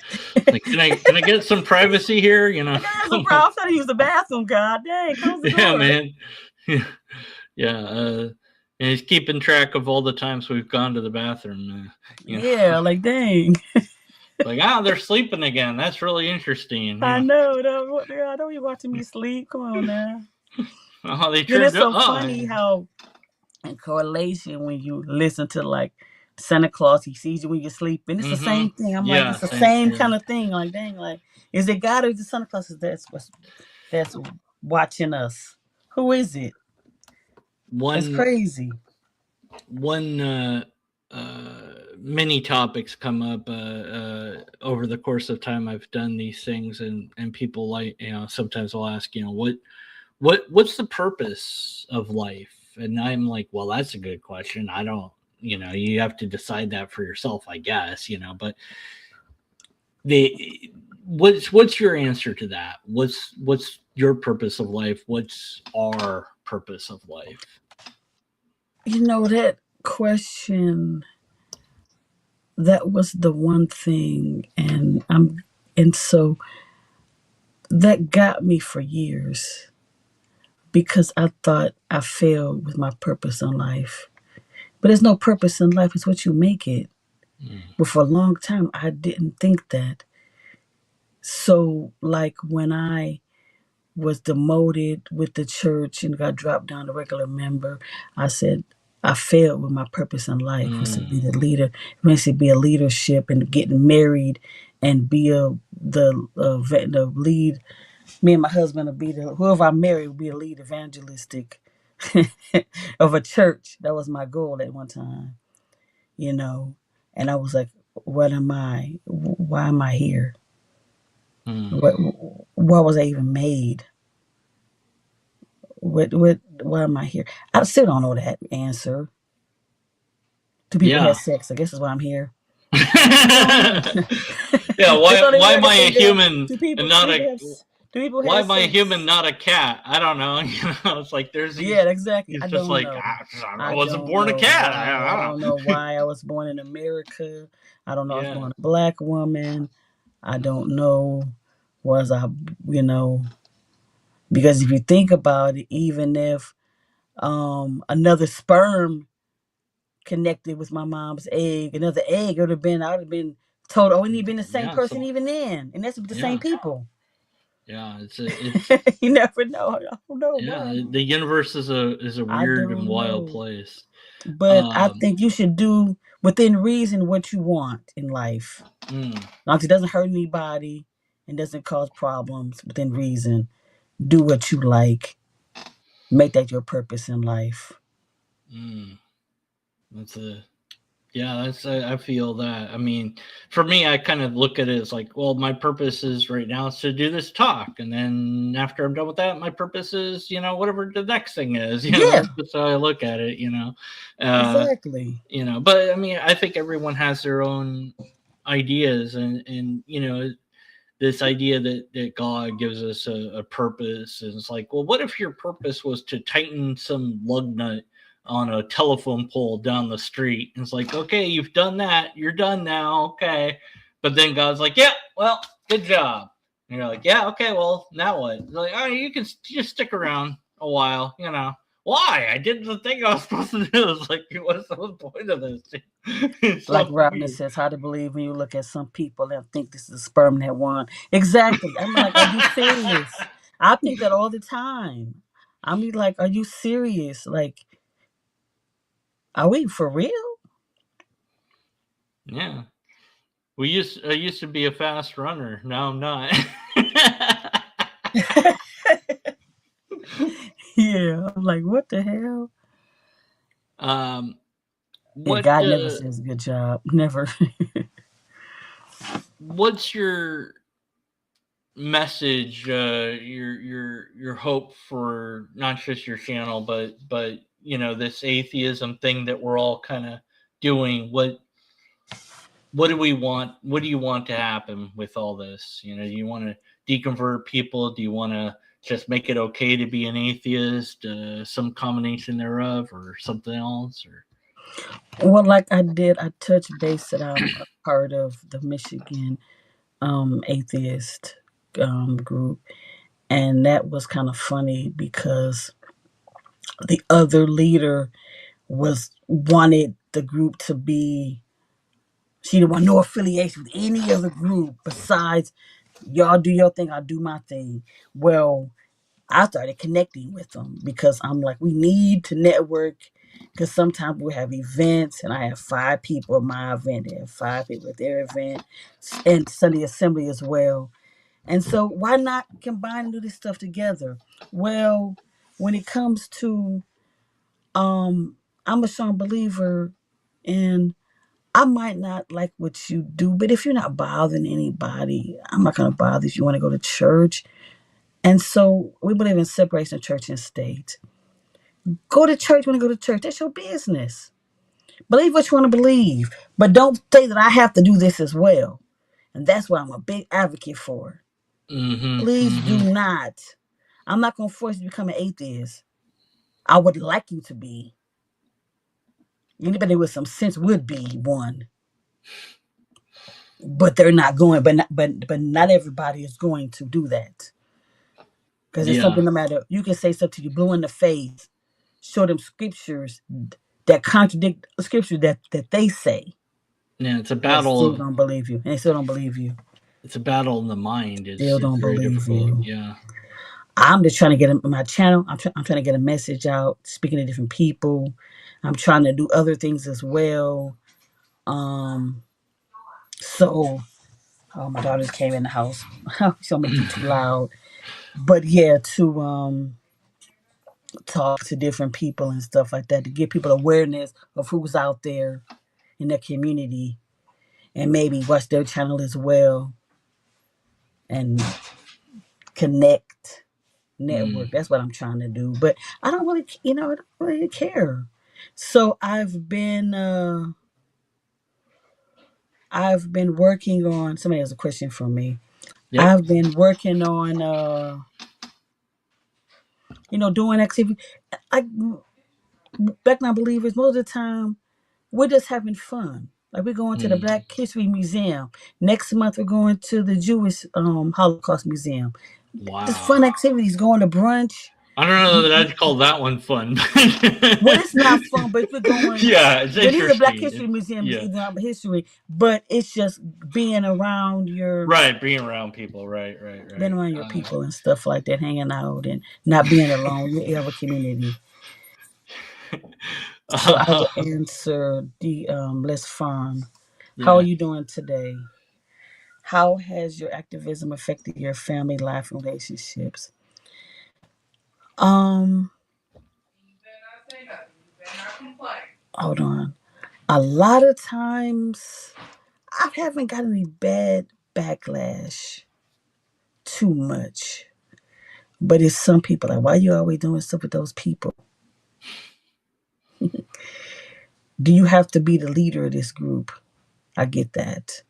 Like, can I get some privacy here? I'm trying to use the bathroom, God. Dang, close the door. Yeah, man. Yeah. And he's keeping track of all the times we've gone to the bathroom. Yeah, like dang. Like, they're sleeping again. That's really interesting. I know. I know you're watching me sleep. Come on now. Oh, they Then turned it's so up. funny how in correlation when you listen to like Santa Claus, he sees you when you're sleeping. It's the same thing. I'm like, it's the same kind of thing. Like, dang, like, is it God or is it Santa Claus that's watching us? Who is it? That's crazy. Many topics come up over the course of time I've done these things, and people, like, sometimes will ask, what's the purpose of life? And I'm like, well, that's a good question. I don't, you have to decide that for yourself, I guess, but what's your answer to that? What's your purpose of life? What's our purpose of life? That question, that was the one thing, and so that got me for years because I thought I failed with my purpose in life. But there's no purpose in life, it's what you make it. But for a long time I didn't think that. So like when I was demoted with the church and got dropped down to regular member, I said I failed with my purpose in life was to be the leader, eventually be a leadership and getting married and be the lead. Me and my husband will be whoever I marry will be the lead evangelistic of a church. That was my goal at one time, and I was like, what am I? Why am I here? Why was I even made? Why am I here? I still don't know that answer. Do people have sex? I guess that's why I'm here. Yeah, why am I a human and not a why am I a human, not a cat? I don't know. It's like there's these, exactly. It's just like, I wasn't born a cat. I don't know why I was born in America. I don't know. I was born a black woman. I don't know. Was I, because if you think about it, even if another sperm connected with my mom's egg, another egg, I would have been told, oh, and you've been the same person even then, and that's the same people. Yeah, it's you never know. I don't know. Yeah, the universe is a weird and wild place. But I think you should do within reason what you want in life. As long as it doesn't hurt anybody and doesn't cause problems, within reason, do what you like. Make that your purpose in life. I feel that. I mean, for me, I kind of look at it as like, well, my purpose is right now is to do this talk. And then after I'm done with that, my purpose is, whatever the next thing is, that's how I look at it, Exactly. But I mean, I think everyone has their own ideas and this idea that God gives us a purpose. And it's like, well, what if your purpose was to tighten some lug nut on a telephone pole down the street? And it's like, okay, you've done that. You're done now. Okay. But then God's like, yeah, well, good job. And you're like, yeah, okay, well, now what? They're like, oh, you can just stick around a while, you know. Why? I did the thing I was supposed to do. It's like, what's the point of this? It's Like so Robin weird. says, how to believe when you look at some people and think this is a sperm that won. Exactly. I'm like, are you serious? I think that all the time. I mean, like, are you serious? Like, are we for real? Yeah. I used to be a fast runner. Now I'm not. Yeah. I'm like, what the hell? um, Yeah, what God never says good job. Never. what's your message? Your hope for not just your channel, but you know, this atheism thing that we're all kind of doing. What do we want? What do you want to happen with all this? You know, do you want to deconvert people? Do you want to just make it okay to be an atheist? Some combination thereof, or something else? Or Well, like I did, I touched base that I'm a part of the Michigan atheist group. And that was kind of funny because the other leader was wanted the group to be, she didn't want no affiliation with any other group besides y'all do your thing, I'll do my thing. Well, I started connecting with them because I'm like, we need to network because sometimes we have events and I have 5 people at my event, they have 5 people at their event, and Sunday assembly as well. And so why not combine and do this stuff together? Well, when it comes to I'm a strong believer in I might not like what you do, but if you're not bothering anybody, I'm not gonna bother if you want to go to church. And so we believe in separation of church and state. Go to church when you go to church. That's your business. Believe what you want to believe. But don't say that I have to do this as well. And that's what I'm a big advocate for. mm-hmm, Please do mm-hmm. not. I'm not going to force you to become an atheist. I would like you to be. Anybody with some sense would be one. But they're not going. But not everybody is going to do that. Because it's Yeah, something no matter. You can say something to you blue in the face. Show them scriptures that contradict the scripture that they say. yeah. They still don't believe you. And they still don't believe you. It's a battle in the mind. Still It's don't very believe difficult. you. Yeah. I'm just trying to get my channel. I'm trying to get a message out, speaking to different people. I'm trying to do other things as well. Um, so my daughters came in the house. She'll make you too loud. But yeah, to talk to different people and stuff like that to give people awareness of who's out there in their community and maybe watch their channel as well and connect, Mm. network. That's what I'm trying to do. But I don't really, I don't really care. So I've been working on. Somebody has a question for me. Yep. I've been working on, doing activity. I back now, believers. Most of the time, we're just having fun. Like we're going to the Mm. Black History Museum. Next month, we're going to the Jewish Holocaust Museum. Just Wow. fun activities. Going to brunch. I don't know that I'd call that one fun. Well, it's not fun, but if we're going, Yeah, it's well, the Black interesting. History Museum is Yeah. either about history, but it's just being around Right, being around people. Right, right, being right. around your people and stuff like that, hanging out and not being alone. You have a community. So I will Uh, answer the Les Farm. How are yeah. you doing today? How has your activism affected your family life and relationships? Um, hold on. A lot of times I haven't got any bad backlash too much. But it's some people like, why you always doing stuff with those people? Do you have to be the leader of this group? I get that.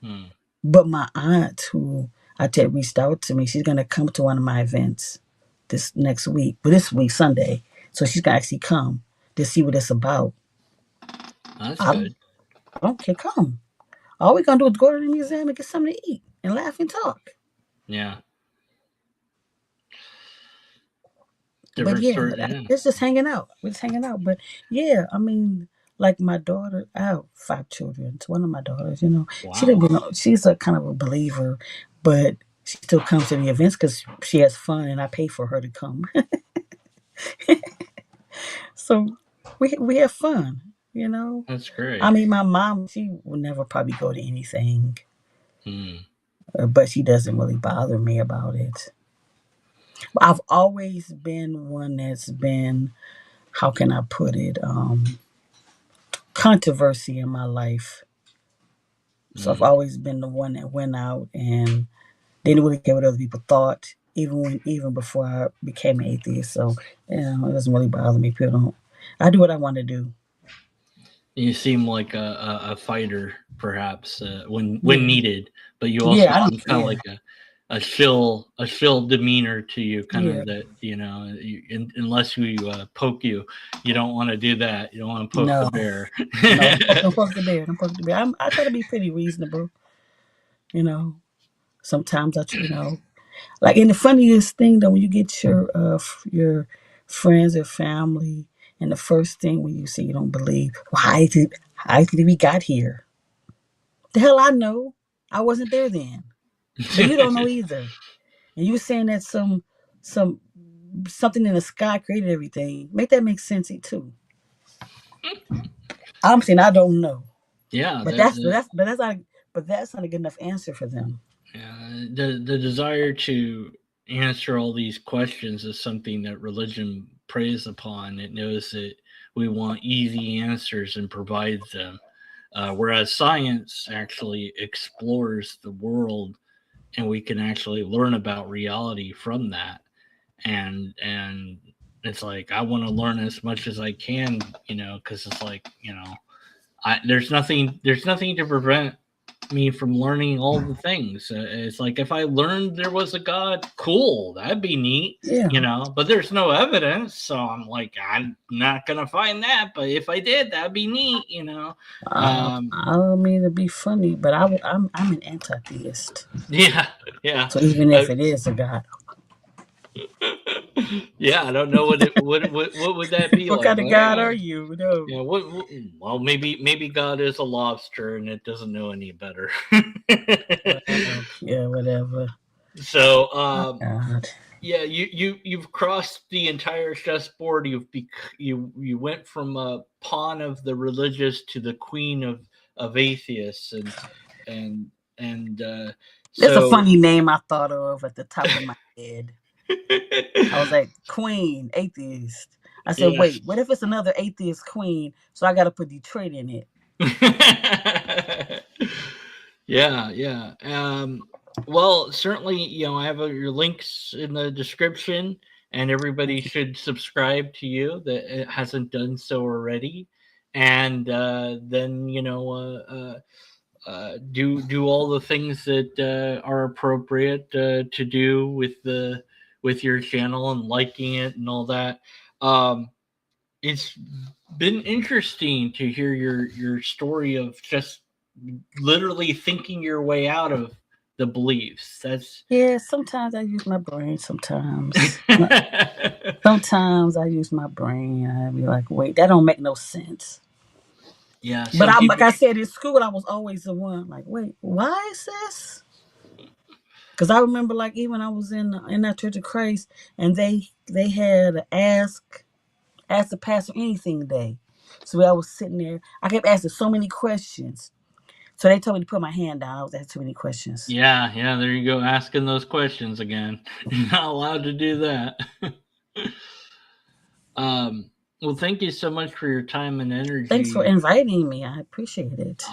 Hmm. But my aunt, who I tell reached out to me, she's gonna come to one of my events this next week, but this week Sunday. So she's gonna actually come to see what it's about. That's I don't, good. I don't care. Come. All we're gonna do is go to the museum and get something to eat and laugh and talk. Yeah. But Different yeah, story. Yeah. it's just hanging out. We're just hanging out. But yeah, I mean, like my daughter, I have 5 children. It's one of my daughters, she Wow. didn't know, she's a kind of a believer, but she still comes to the events because she has fun and I pay for her to come. So we have fun. That's I great. mean, my mom, she will never probably go to anything, Hmm. but she doesn't really bother me about it. I've always been one that's been, how can I put it, controversy in my life. So I've Hmm. always been the one that went out and didn't really care what other people thought, even before I became an atheist. So it doesn't really bother me. People don't. I do what I want to do. You seem like a fighter, perhaps, when Yeah, needed, but you also yeah, I don't. seem kind of Yeah, like a shill demeanor to you, kind yeah. of that unless we poke you, you don't want to do that. You don't want to poke the No, bear. no, don't poke the bear. Don't poke the bear. I try to be pretty reasonable. You know, sometimes like, and the funniest thing though, when you get your friends or family, and the first thing when you say you don't believe, well, how did we got here? The hell I know. I wasn't there then. But you don't know either. And you saying that some something in the sky created everything. Make that make sense too. I'm saying I don't know. Yeah, But that, that's but that that's but that's not but that's not a good enough answer for them. the desire to answer all these questions is something that religion preys upon. It knows that we want easy answers and provides them, whereas science actually explores the world, and we can actually learn about reality from that. And it's like I want to learn as much as I can, because it's like there's nothing to prevent me from learning all the things. It's like if I learned there was a God, cool, that'd be neat, Yeah. But there's no evidence, so I'm like, I'm not gonna find that. But if I did, that'd be neat. I don't mean to be funny, but I'm an anti-theist. Yeah, yeah. So even Uh, if it is a God, yeah, I don't know what would that be what like. kind of Well, God yeah, are you? No. yeah. Well, maybe God is a lobster and it doesn't know any better. Yeah, whatever. So, Oh, God. yeah, you've crossed the entire chessboard. You went from a pawn of the religious to the queen of atheists, and and That's a so funny name I thought of at the top of my head. I was like, Queen, atheist. I said, yes. wait, what if it's another atheist queen? So I got to put Detroit in it. Yeah, yeah. Well, certainly, I have your links in the description, and everybody Thank you. should subscribe to you that it hasn't done so already, and then do all the things that are appropriate to do with your channel and liking it and all that. Um, it's been interesting to hear your story of just literally thinking your way out of the beliefs. That's Yeah, sometimes I use my brain. Sometimes I use my brain. I be like, wait, that don't make no sense. yeah. But Some I'm like people. I said in school, I was always the one like, wait, why is this? Because I remember, like, even I was in that Church of Christ, and they had a ask the pastor anything day. So I was sitting there, I kept asking so many questions. So they told me to put my hand down. I was asking too many questions. Yeah, yeah. There you go, asking those questions again. You're not allowed to do that. um. Well, thank you so much for your time and Thanks for energy. inviting me. I appreciate it.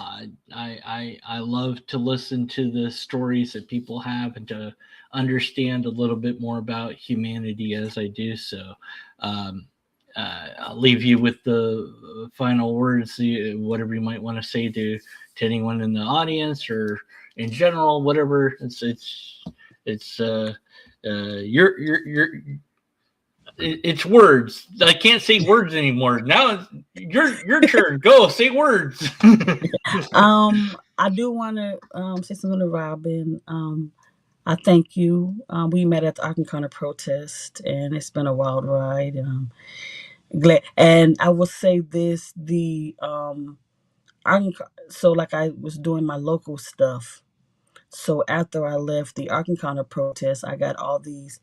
I love to listen to the stories that people have and to understand a little bit more about humanity as I do so. Um, I'll leave you with the final words, whatever you might want to say to anyone in the audience or in general, whatever. It's it's words. I can't say words anymore. Now it's your turn. Go say words. I do want to say something to Robin. I thank you. We met at the Arkansas protest, and it's been a wild ride. And I'm glad. And I will say this: the so like I was doing my local stuff. So after I left the Arkansas protest, I got all these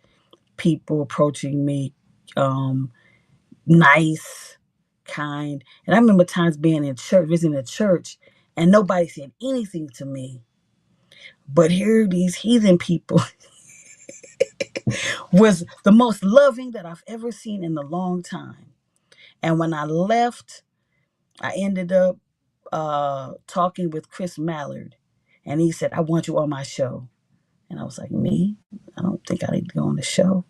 people approaching me, um, nice, kind. And I remember times being in church, visiting a church, and nobody said anything to me. But here, these heathen people was the most loving that I've ever seen in a long time. And when I left, I ended up talking with Chris Mallard, and he said, "I want you on my show." And I was like, "Me? I don't think I need to go on the show."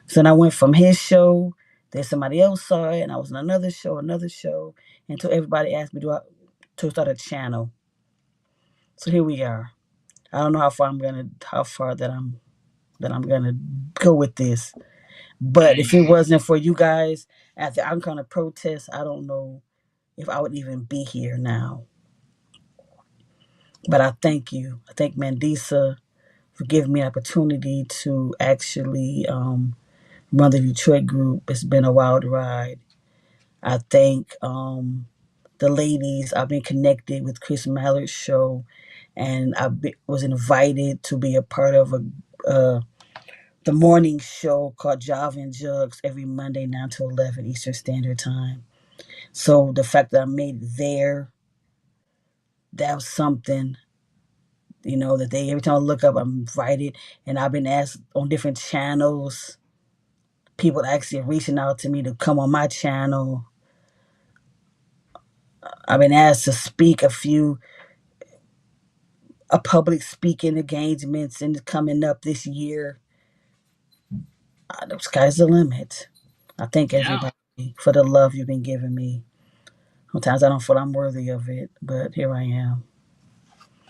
So then I went from his show, then somebody else saw it, and I was on another show, until everybody asked me to start a channel. So here we are. I don't know how far that I'm gonna go with this. But if it wasn't for you guys at the Arkansas protest, I don't know if I would even be here now. But I thank you. I thank Mandisa for giving me an opportunity to actually run the Detroit group. It's been a wild ride. I thank the ladies. I've been connected with Chris Mallard's show, and was invited to be a part of the morning show called Java and Jugs every Monday 9 to 11 Eastern Standard Time. So the fact that I made it there, that was something, that they, every time I look up, I'm invited. And I've been asked on different channels, people actually reaching out to me to come on my channel. I've been asked to speak a public speaking engagements and coming up this year. The sky's the limit. I thank Yeah. everybody for the love you've been giving me. Sometimes I don't feel I'm worthy of it, but here I am.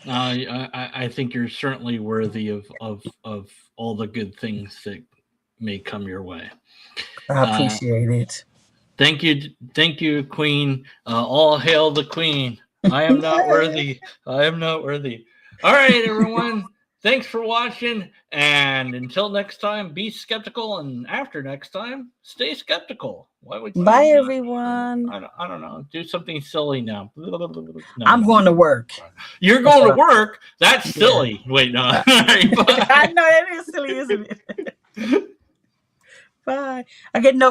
I think you're certainly worthy of all the good things that may come your way. I Uh, appreciate it. thank you, Queen. All hail the Queen. I am not worthy. I am not worthy. All right, everyone. Thanks for watching, and until next time, be skeptical, and after next time, stay skeptical. Why would you? Bye, Not? everyone. I don't know. Do something silly now. No, I'm going to work. You're That's going to what work? That's Yeah. silly. Wait, no. All right, I bye. know that is silly, isn't it? Bye. I get no